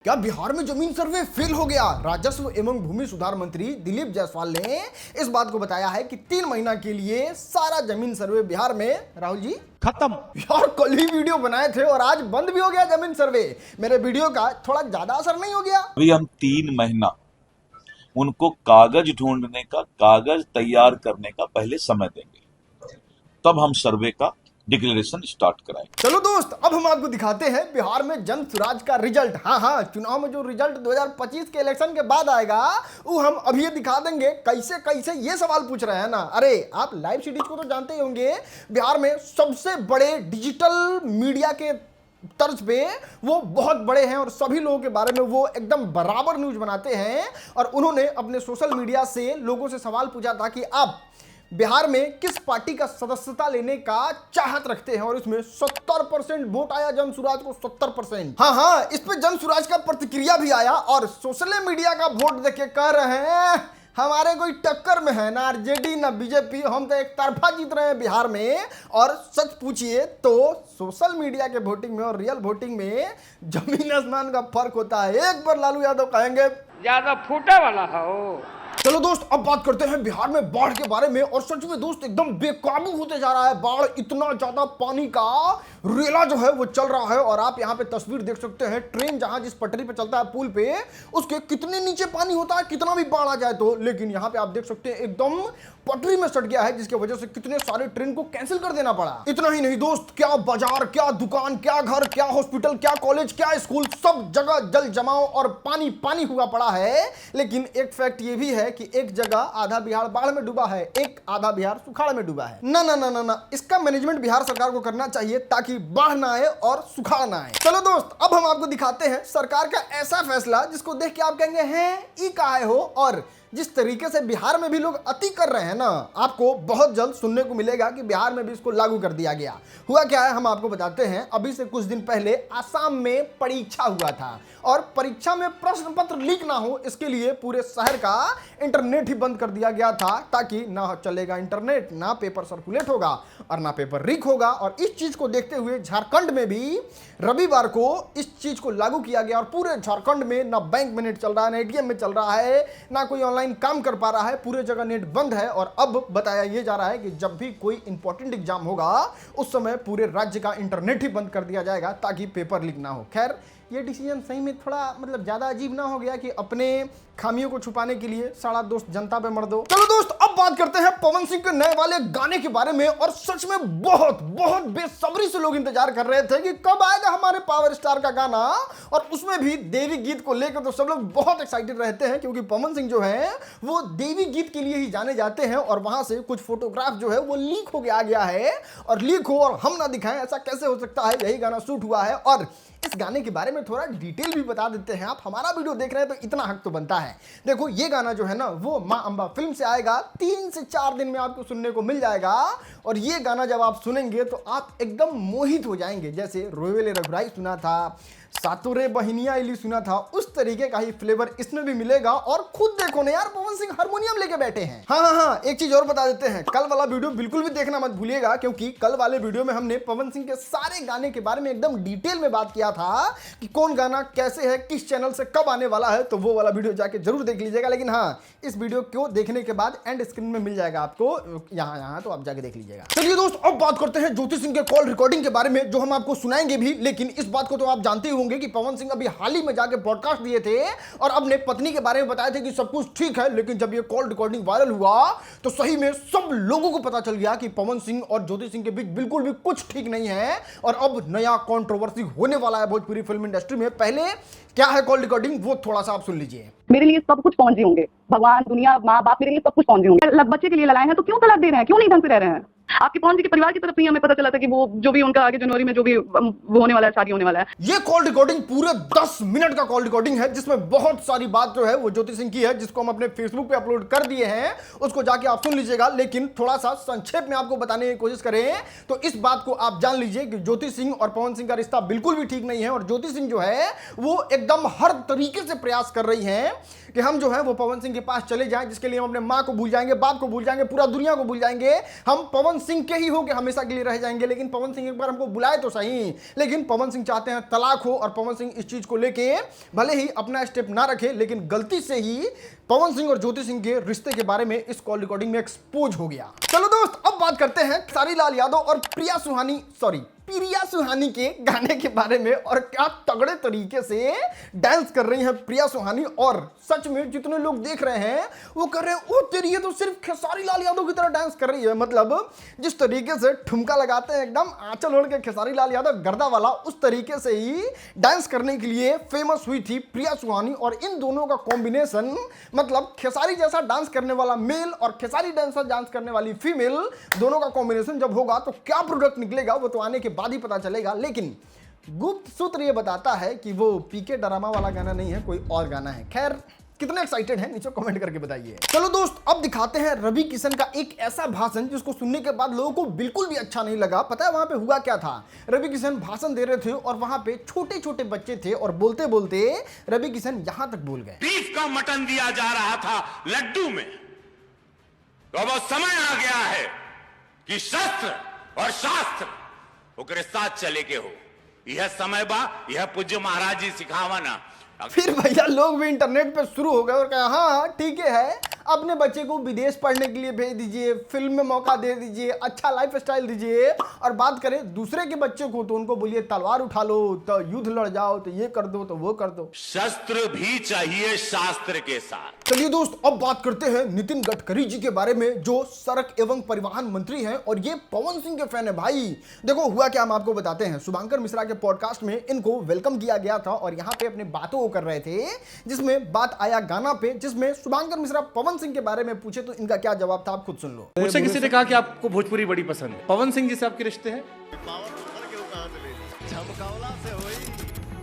क्या बिहार में जमीन सर्वे फेल हो गया? राजस्व एवं भूमि सुधार मंत्री दिलीप जायसवाल ने इस बात को बताया है कि 3 महीना के लिए सारा जमीन सर्वे बिहार में, राहुल जी, खत्म। यार कल ही वीडियो बनाए थे और आज बंद भी हो गया जमीन सर्वे। मेरे वीडियो का थोड़ा ज्यादा असर नहीं हो गया? अभी हम 3 महीना उनको कागज ढूंढने का, कागज तैयार करने का पहले समय देंगे, तब हम सर्वे का डिक्लेरेशन स्टार्ट कराएंगे। चलो दोस्त, अब हम आपको दिखाते हैं बिहार में जन सुराज का रिजल्ट। हाँ, चुनाव में जो रिजल्ट 2025 के इलेक्शन के बाद आएगा वो हम अभी दिखा देंगे। कैसे कैसे ये सवाल पूछ रहे हैं ना। अरे आप लाइव सिटीज को तो जानते ही होंगे, बिहार में सबसे बड़े डिजिटल मीडिया के तर्ज पे वो बहुत बड़े हैं और सभी लोगों के बारे में वो एकदम बराबर न्यूज बनाते हैं। और उन्होंने अपने सोशल मीडिया से लोगों से सवाल पूछा था कि आप बिहार में किस पार्टी का सदस्यता लेने का चाहत रखते हैं, और इसमें 70% वोट आया जन सुराज को। 70%। हाँ, इस पे जन सुराज का प्रतिक्रिया भी आया और सोशल मीडिया का वोट देख के कह रहे हैं हमारे कोई टक्कर में है ना आरजेडी ना बीजेपी, हम तो एक तरफा जीत रहे हैं बिहार में। और सच पूछिए तो सोशल मीडिया के वोटिंग में और रियल वोटिंग में जमीन आसमान का फर्क होता है। एक बार लालू यादव कहेंगे ज्यादा फूटा वाला हो। चलो दोस्त, अब बात करते हैं बिहार में बाढ़ के बारे में। और सच में दोस्त एकदम बेकाबू होते जा रहा है बाढ़। इतना ज्यादा पानी का रेला जो है वो चल रहा है। और आप यहाँ पे तस्वीर देख सकते हैं, ट्रेन जहां जिस पटरी पे चलता है पुल पे, उसके कितने नीचे पानी होता है कितना भी बाढ़ आ जाए तो। लेकिन यहाँ पे आप देख सकते हैं एकदम पटरी में सट गया है, जिसकी वजह से कितने सारे ट्रेन को कैंसिल कर देना पड़ा। इतना ही नहीं दोस्त, क्या बाजार, क्या दुकान, क्या घर, क्या हॉस्पिटल, क्या कॉलेज, क्या स्कूल, सब जगह जल जमाव और पानी पानी हुआ पड़ा है। लेकिन एक फैक्ट ये भी है कि एक जगह आधा बिहार बाढ़ में डूबा है, एक आधा बिहार सुखाड़ में डूबा है। ना ना ना ना ना, इसका मैनेजमेंट बिहार सरकार को करना चाहिए ताकि बाढ़ ना आए और सुखाड़ ना आए। चलो दोस्त, अब हम आपको दिखाते हैं सरकार का ऐसा फैसला जिसको देख के आप कहेंगे हैं ई काहे हो। और जिस तरीके से बिहार में भी लोग अति कर रहे हैं ना, आपको बहुत जल्द सुनने को मिलेगा कि बिहार में भी इसको लागू कर दिया गया। हुआ क्या है हम आपको बताते हैं। अभी से कुछ दिन पहले आसाम में परीक्षा हुआ था और परीक्षा में प्रश्न पत्र लीक ना हो इसके लिए पूरे शहर का इंटरनेट ही बंद कर दिया गया था, ताकि ना चलेगा इंटरनेट, ना पेपर सर्कुलेट होगा और ना पेपर लीक होगा। और इस चीज को देखते हुए झारखंड में भी रविवार को इस चीज को लागू किया गया और पूरे झारखंड में ना बैंक में नेट चल रहा है, ना एटीएम में चल रहा है, ना कोई ऑनलाइन काम कर पा रहा है, पूरे जगह नेट बंद है। और अब बताया यह जा रहा है कि जब भी कोई इंपॉर्टेंट एग्जाम होगा उस समय पूरे राज्य का इंटरनेट ही बंद कर दिया जाएगा ताकि पेपर लीक ना हो। खैर, ये डिसीजन सही में थोड़ा ज्यादा अजीब ना हो गया कि अपने खामियों को छुपाने के लिए सारा दोस्त जनता पे मर दो। चलो दोस्त, अब बात करते हैं पवन सिंह के नए वाले गाने के बारे में। और सच में बहुत बहुत बेसब्री से लोग इंतजार कर रहे थे कि कब आएगा हमारे पावर स्टार का गाना। और उसमें भी देवी गीत को लेकर तो सब लोग बहुत एक्साइटेड रहते हैं, क्योंकि पवन सिंह जो है वो देवी गीत के लिए ही जाने जाते हैं। और वहां से कुछ फोटोग्राफ जो है वो लीक हो गया है। और लीक हो और हम ना दिखाएं, ऐसा कैसे हो सकता है? यही गाना शूट हुआ है और इस गाने के बारे में थोड़ा डिटेल भी बता देते हैं। आप हमारा वीडियो देख रहे हैं तो इतना हक तो बनता है। देखो, ये गाना जो है ना वो मां अंबा फिल्म से आएगा, 3 से 4 दिन में आपको सुनने को मिल जाएगा। और ये गाना जब आप सुनेंगे तो आप एकदम मोहित हो जाएंगे। जैसे रोवेले रघुराई सुना था, सातोरे बहिनिया इली सुना था, उस तरीके का ही फ्लेवर इसमें भी मिलेगा। और खुद देखो ना यार, पवन सिंह हारमोनियम लेके बैठे हैं। हाँ, एक चीज और बता देते हैं, कल वाला वीडियो बिल्कुल भी देखना मत भूलिएगा, क्योंकि कल वाले वीडियो में हमने पवन सिंह के सारे गाने के बारे में एकदम डिटेल में बात किया था कि कौन गाना कैसे है, किस चैनल से कब आने वाला है। तो वो वाला वीडियो जाके जरूर देख लीजिएगा। लेकिन हाँ, इस वीडियो को देखने के बाद एंड स्क्रीन में मिल जाएगा आपको यहाँ, तो आप जाके देख लीजिएगा। चलिए दोस्त, अब बात करते हैं ज्योति सिंह के कॉल रिकॉर्डिंग के बारे में, जो हम आपको सुनाएंगे भी। लेकिन इस बात को तो आप जानते ही होंगे कि पवन सिंह अभी हाल ही में जाके पॉडकास्ट दिए थे और अपने पत्नी के बारे में बताए थे कि सब कुछ ठीक है। लेकिन जब ये कॉल रिकॉर्डिंग वायरल हुआ तो सही में सब लोगों को पता चल गया कि पवन सिंह और ज्योति सिंह के बीच बिल्कुल भी कुछ ठीक नहीं है। और अब नया कंट्रोवर्सी होने वाला है भोजपुरी फिल्म इंडस्ट्री में। पहले क्या है कॉल रिकॉर्डिंग, वो थोड़ा सा आप सुन लीजिए। मेरे लिए सब कुछ पहुंच होंगे, भगवान, दुनिया, माँ बाप, मेरे लिए सब कुछ पहुंच होंगे। बच्चे के लिए लड़ाए हैं तो क्यों तलाक दे रहे हैं? क्यों नहीं ढंग से रह रहे हैं? आपके पवन जी के परिवार की तरफ से हमें पता चला था कि वो जो भी उनका आगे जनवरी में जो भी वो होने वाला है, शादी होने वाला है। ये कॉल रिकॉर्डिंग पूरे 10 मिनट का कॉल रिकॉर्डिंग है, जिसमें बहुत सारी बात जो है वो ज्योति सिंह की है, जिसको हम अपने फेसबुक पे अपलोड कर दिए हैं। उसको जाके आप सुन लीजिएगा। लेकिन थोड़ा सा संक्षेप में आपको बताने की कोशिश करें तो इस बात को आप जान लीजिए कि ज्योति सिंह और पवन सिंह का रिश्ता बिल्कुल भी ठीक नहीं है। और ज्योति सिंह जो है वो एकदम हर तरीके से प्रयास कर रही हैं कि हम जो है वो पवन सिंह के पास चले जाएं, जिसके लिए हम अपने माँ को भूल जाएंगे, बाप को भूल जाएंगे, पूरा दुनिया को भूल जाएंगे। हम पवन सिंह के ही हो के हमेशा के लिए रह जाएंगे। लेकिन पवन सिंह एक बार हमको बुलाए तो सही, लेकिन पवन सिंह चाहते हैं तलाक हो, और पवन सिंह इस चीज को लेके भले ही अपना स्टेप ना रखे, लेकिन गलती से ही पवन सिंह और ज्योति सिंह के रिश्ते के बारे में इस कॉल रिकॉर्डिंग में एक्सपोज हो गया। चलो दोस्त, अब बात करते हैं खेसारी लाल यादव और प्रिया सुहानी के गाने के बारे में, और क्या तगड़े तरीके से डांस कर रही हैं प्रिया सुहानी। और सच में जितने लोग देख रहे हैं वो कर रहे हैं, ओ तेरी ये तो सिर्फ खेसारी लाल यादव की तरह डांस कर रही है। मतलब जिस तरीके से ठुमका लगाते हैं एकदम आंचल ओढ़ के खेसारी लाल यादव गर्दा वाला, उस तरीके से ही डांस करने के लिए फेमस हुई थी प्रिया सुहानी। और इन दोनों का कॉम्बिनेशन, मतलब खेसारी जैसा डांस करने वाला मेल और खेसारी जैसा डांस करने वाली फीमेल, दोनों का कॉम्बिनेशन जब होगा तो क्या प्रोडक्ट निकलेगा वो तो आने के बाद ही पता चलेगा। लेकिन गुप्त सूत्र ये बताता है कि वो पीके ड्रामा वाला गाना नहीं है, कोई और गाना है। खैर, कितने एक्साइटेड हैं नीचे कमेंट करके बताइए। चलो दोस्त, अब दिखाते हैं रवि किशन का एक ऐसा भाषण जिसको सुनने के बाद लोगों को बिल्कुल भी अच्छा नहीं लगा। पता है वहां पे हुआ क्या था? रवि किशन भाषण दे रहे थे और वहां पे छोटे छोटे बच्चे थे, और बोलते बोलते रवि किशन यहां तक बोल गए, बीफ का मटन दिया जा रहा था लड्डू में। तो अब समय आ गया है कि शस्त्र और शास्त्र ओकरे साथ चले के हो। यह समय बा, यह पूज्य महाराज जी सिखावा ना। फिर भैया लोग भी इंटरनेट पे शुरू हो गए और कहा हाँ ठीक है, अपने बच्चे को विदेश पढ़ने के लिए भेज दीजिए, फिल्म में मौका दे दीजिए, अच्छा लाइफ स्टाइल दीजिए। और बात करें दूसरे के बच्चे को तो उनको बोलिए तलवार उठा लो, तो युद्ध लड़ जाओ, तो ये कर दो, तो वो कर दो। शस्त्र भी चाहिए शास्त्र के साथ। चलिए दोस्त, अब बात करते हैं नितिन गडकरी जी के बारे में, जो सड़क एवं परिवहन मंत्री हैं और ये पवन सिंह के फैन है। भाई देखो हुआ क्या, हम आपको बताते हैं। शुभंकर मिश्रा के पॉडकास्ट में इनको वेलकम किया गया था और यहाँ पे अपने बातों कर रहे थे, जिसमें बात आया गाना पे, जिसमें शुभंकर मिश्रा पवन सिंह के बारे में पूछे तो इनका क्या जवाब था, आप खुद सुन लो। मुझसे किसी ने कहा कि आपको भोजपुरी बड़ी पसंद है, पवन सिंह जी से आपके रिश्ते हैं?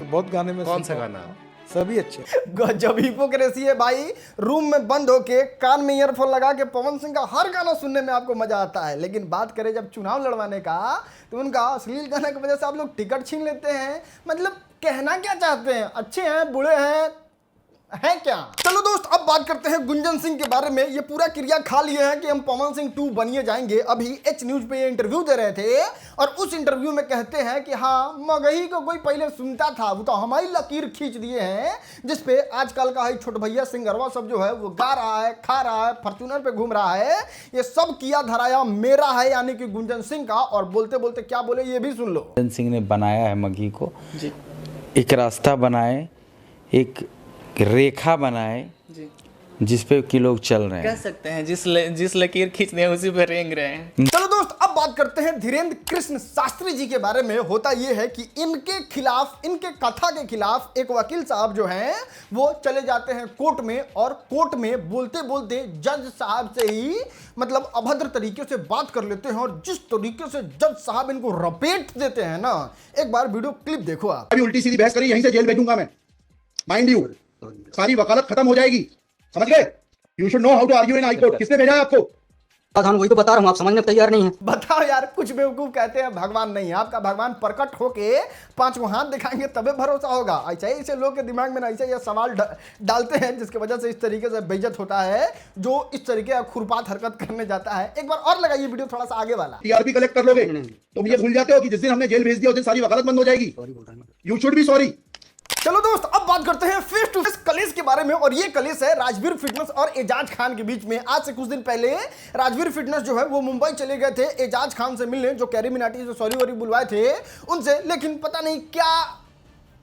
बहुत गाने में कौन सा गाना? सभी अच्छे। गजब हिपोक्रेसी है भाई। रूम में बंद होके कान में ईयरफोन लगा के पवन सिंह का हर गाना सुनने में आपको मजा आता है, लेकिन बात करें जब चुनाव लड़वाने का तो उनका अश्लील गाने की वजह से आप लोग टिकट छीन लेते हैं। मतलब कहना क्या चाहते हैं? अच्छे हैं, बुरे हैं, है क्या? चलो दोस्त, अब बात करते हैं गुंजन सिंह के बारे में। ये पूरा क्रिया खा लिए हैं कि हम पवन सिंह 2 बनिए जाएंगे। अभी एच न्यूज पे ये इंटरव्यू दे रहे थे और उस इंटरव्यू में कहते हैं कि हाँ, मगही को कोई पहले सुनता था, वो तो हमारी लकीर खींच दिए हैं, जिसपे आजकल का है छोट भैया सिंगरवा सब जो है वो गा रहा है, खा रहा है, फॉर्च्यूनर पे घूम रहा है। ये सब किया धराया मेरा है, यानी कि गुंजन सिंह का। और बोलते बोलते क्या बोले ये भी सुन लो। गुंजन सिंह ने बनाया है मगही को, एक रास्ता बनाए, एक रेखा बनाए जिसपे कि लोग चल रहे हैं। कह सकते हैं जिस लकीर खींच रहे हैं उसी पे रेंग रहे हैं। चलो दोस्त, अब बात करते हैं धीरेन्द्र कृष्ण शास्त्री जी के बारे में। होता यह है कि इनके खिलाफ, इनके कथा के खिलाफ एक वकील साहब जो हैं वो चले जाते हैं कोर्ट में, और कोर्ट में बोलते बोलते जज साहब से ही मतलब अभद्र तरीके से बात कर लेते हैं। और जिस तरीके से जज साहब इनको रपेट देते हैं ना, एक बार वीडियो क्लिप देखो आप। अभी उल्टी सीधी बहस करी, यहीं से जेल भेजूंगा मैं, माइंड यू, सारी वकालत खत्म हो जाएगी, समझ गए? You should know how to argue in high court. किसने भेजा है आपको? वही तो बता रहा हूँ, आप समझने को तैयार नहीं है। बताओ यार, कुछ बेवकूफ कहते हैं भगवान नहीं है। आपका भगवान प्रकट होके 5 हाथ दिखाएंगे तबे भरोसा होगा। ऐसा ही ऐसे लोग के दिमाग में ना ऐसे ये सवाल डालते हैं, जिसकी वजह से इस तरीके से बेइज्जत होता है जो इस तरीके का खुरपात हरकत करने जाता है। एक बार और लगाइए वीडियो थोड़ा सा आगे वाला। टीआरपी कलेक्ट कर लोगे तो ये भूल जाते हो कि जिस दिन हमने जेल भेज दिया उस दिन सारी वकालत बंद हो जाएगी। You should be sorry. चलो दोस्त, अब बात करते हैं फेस टू फेस कलेश के बारे में। और ये कलेश है राजवीर फिटनेस और एजाज खान के बीच में। आज से कुछ दिन पहले राजवीर फिटनेस जो है वो मुंबई चले गए थे एजाज खान से मिलने, जो कैरी मिनाटी से सॉरी वॉरी बुलवाए थे उनसे, लेकिन पता नहीं क्या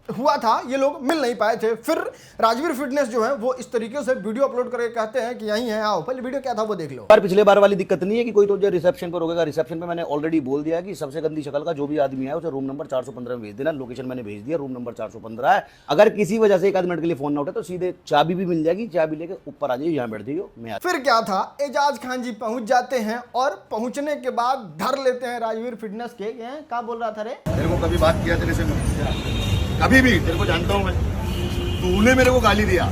हुआ था, ये लोग मिल नहीं पाए थे। फिर राजवीर फिटनेस जो है वो इस तरीके से वीडियो अपलोड करके कहते हैं कि यहीं है, आओ। पहले वीडियो क्या था वो देख लो। पर पिछले बार वाली दिक्कत नहीं है कि कोई तो जो रिसेप्शन पर रोकेगा। रिसेप्शन पे मैंने ऑलरेडी बोल दिया कि सबसे गंदी शक्ल का जो भी आदमी है उसे रूम नंबर 415 में भेज देना। लोकेशन मैंने भेज दिया, रूम नंबर 415 है। अगर किसी वजह से 1 मिनट के लिए फोन ना उठे तो सीधे चाबी भी मिल जाएगी, चाबी लेके ऊपर आ जाइए, यहाँ बैठ जाइए, मैं। फिर क्या था, एजाज खान जी पहुंच जाते हैं और पहुंचने के बाद धर लेते हैं राजवीर फिटनेस के। क्या बोल रहा था रे? तेरे को कभी बात किया तेरे से? कभी भी? तेरे को जानता हूँ मैं, तूने मेरे को गाली दिया,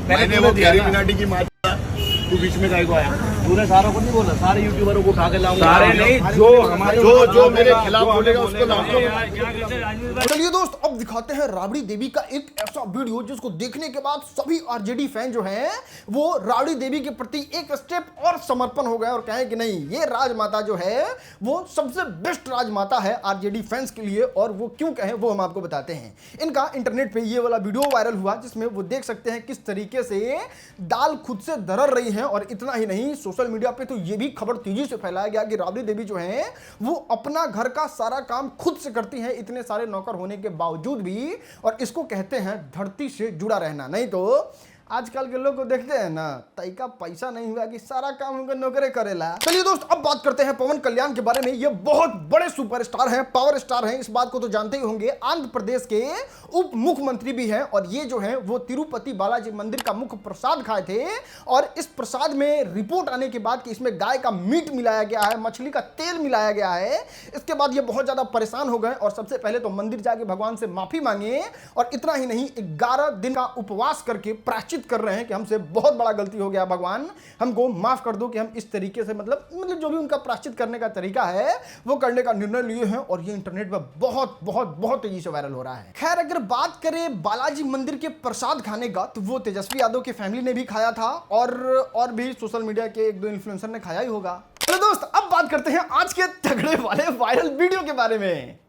मैंने वो कैरी मिनाटी की माँ, तू बीच में काय को आया? तूने सारों को नहीं बोला, सारे यूट्यूबरों को उठा के लाऊंगा। सारे नहीं, जो हमारे जो मेरे खिलाफ बोलेगा उसको लाऊंगा। चलिए दोस्त, अब दिखाते हैं राबड़ी देवी का एक ऐसा वीडियो जिसको देखने के बाद सभी आरजेडी फैन जो हैं वो राबड़ी देवी के प्रति एक स्टेप और समर्पण हो गए और कहें कि नहीं, ये राजमाता जो है वो सबसे बेस्ट राजमाता है आरजेडी फैंस के लिए। और वो क्यों कहें वो हम आपको बताते हैं। इनका इंटरनेट पे ये वाला वीडियो वायरल हुआ जिसमें वो देख सकते हैं किस तरीके से दाल खुद से दरड़ रही है। और इतना ही नहीं, सोशल मीडिया पे तो ये भी खबर तेजी से फैलाया गया कि राबड़ी देवी जो है वो अपना घर का सारा काम खुद से करती हैं, इतने सारे नौकर होने के बावजूद भी। और इसको कहते हैं धरती से जुड़ा रहना। नहीं तो आजकल के लोग को देखते हैं ना, तैका पैसा नहीं हुआ कि सारा काम उनके नौकरे करेला। चलिए दोस्त, अब बात करते हैं पवन कल्याण के बारे में। ये बहुत बड़े सुपरस्टार हैं, पावर स्टार हैं, इस बात को तो जानते ही होंगे। आंध्र प्रदेश के उप मुख्यमंत्री भी हैं और ये जो है वो तिरुपति बालाजी मंदिर का मुख्य प्रसाद खाए थे। और इस प्रसाद में रिपोर्ट आने के बाद कि इसमें गाय का मीट मिलाया गया है, मछली का तेल मिलाया गया है, इसके बाद ये बहुत ज्यादा परेशान हो गए और सबसे पहले तो मंदिर जाके भगवान से माफी मांगे। और इतना ही नहीं, 11 दिन का उपवास करके प्रायश्चित कर रहे हैं कि हमसे बहुत बड़ा गलती हो गया, भगवान हमको माफ कर दो कि हम इस तरीके से मतलब जो भी उनका प्रायश्चित करने का तरीका है वो करने का निर्णय लिए हैं। और ये इंटरनेट पर बहुत बहुत बहुत तेजी से वायरल हो रहा है। खैर, अगर बात करें बालाजी मंदिर के प्रसाद खाने का, तो वो तेजस्वी यादव की फैमिली ने भी खाया था और भी सोशल मीडिया के 1-2 इन्फ्लुएंसर ने खाया ही होगा। चलो दोस्त, अब बात करते हैं आज के तगड़े वाले वायरल वीडियो के बारे में।